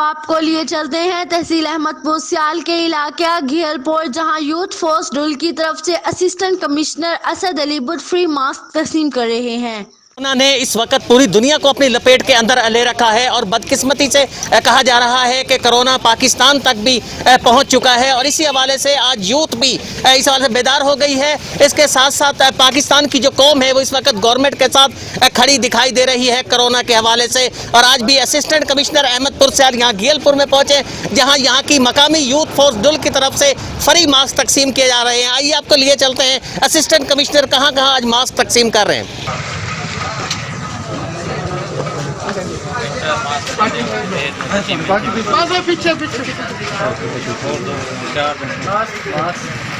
आपको लिए चलते हैं तहसील अहमदपुर सियाल के इलाके घेरपुर, जहां यूथ फोर्स डुल की तरफ से असिस्टेंट कमिश्नर असद अली बुट फ्री मास्क तकसीम कर रहे हैं। उन्होंने इस वक्त पूरी दुनिया को अपनी लपेट के अंदर ले रखा है और बदकिस्मती से कहा जा रहा है कि कोरोना पाकिस्तान तक भी पहुंच चुका है और इसी हवाले से आज यूथ भी इस हवाले से बेदार हो गई है। इसके साथ साथ पाकिस्तान की जो कौम है वो इस वक्त गवर्नमेंट के साथ खड़ी दिखाई दे रही है कोरोना के हवाले से। और आज भी असिस्टेंट कमिश्नर अहमदपुर सियाल यहाँ घेरपुर में पहुंचे, जहाँ यहाँ की मकामी यूथ फोर्स डुल की तरफ से फ्री मास्क तकसीम किए जा रहे हैं। आइए आपको लिए चलते हैं असिस्टेंट कमिश्नर कहाँ कहाँ आज मास्क तकसीम कर रहे हैं।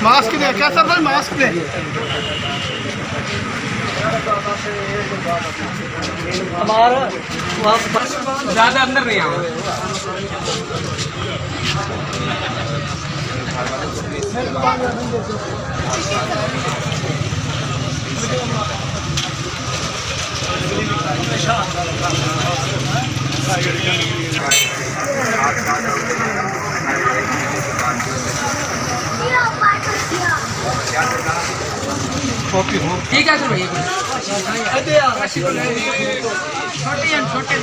मास्क दे क्या सर भाई मास्क दे हमारा ज्यादा अंदर नहीं आओ। ठीक है सर भैया छोटे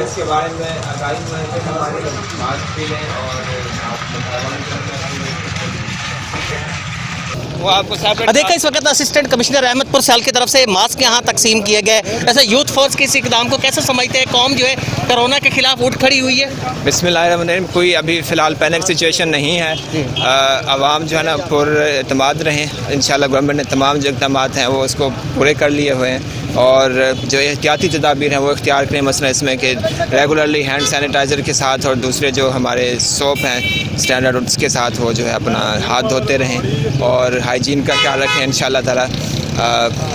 इसके बारे में आगाही में हमारे मास्क भी लें और देखा इस वक्त असिस्टेंट कमिश्नर अहमदपुर सियाल की तरफ से मास्क यहाँ तकसीम किए गए। ऐसे यूथ फोर्स के इस इकदाम को कैसे समझते हैं? कौम जो है कोरोना के खिलाफ उठ खड़ी हुई है। बिस्मिल्लाहिर्रहमानिर्रहीम। कोई अभी फ़िलहाल पैनिक सिचुएशन नहीं है। आवाम जो है ना पुरएतमाद रहें। इंशाल्लाह गवर्नमेंट ने तमाम जो इक़दाम हैं वो उसको पूरे कर लिए हुए हैं और जो एहतियाती तदाबीर हैं वो इख्तियार करें। मसला इसमें कि रेगुलरली हैंड सैनिटाइज़र के साथ और दूसरे जो हमारे सोप हैं स्टैंडर्ड उसके साथ वो जो है अपना हाथ धोते रहें और हाइजीन का ख्याल रखें। इंशाल्लाह ताला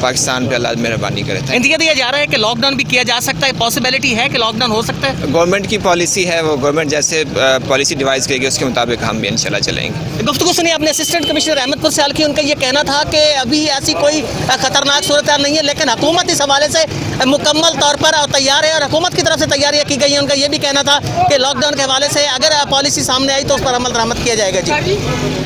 पाकिस्तान पे अल्लाह मेहरबानी करे। इंडिया दिया जा रहा है कि लॉकडाउन भी किया जा सकता है, पॉसिबिलिटी है कि लॉकडाउन हो सकता है। गवर्नमेंट की पॉलिसी है, वो गवर्नमेंट जैसे पॉलिसी डिवाइस करेगी उसके मुताबिक हम भी इंशाल्लाह चलेंगे। गुफ्तगू सुनिए अपने असिस्टेंट कमिश्नर अहमदपुर सियाल की। उनका ये कहना था कि अभी ऐसी कोई खतरनाक सूरत नहीं है, लेकिन हुकूमत इस हवाले से मुकम्मल तौर पर तैयार है और हुकूमत की तरफ से तैयारियाँ की गई हैं। उनका ये भी कहना था कि लॉकडाउन के हवाले से अगर पॉलिसी सामने आई तो उस पर अमल दरामद किया जाएगा। जी।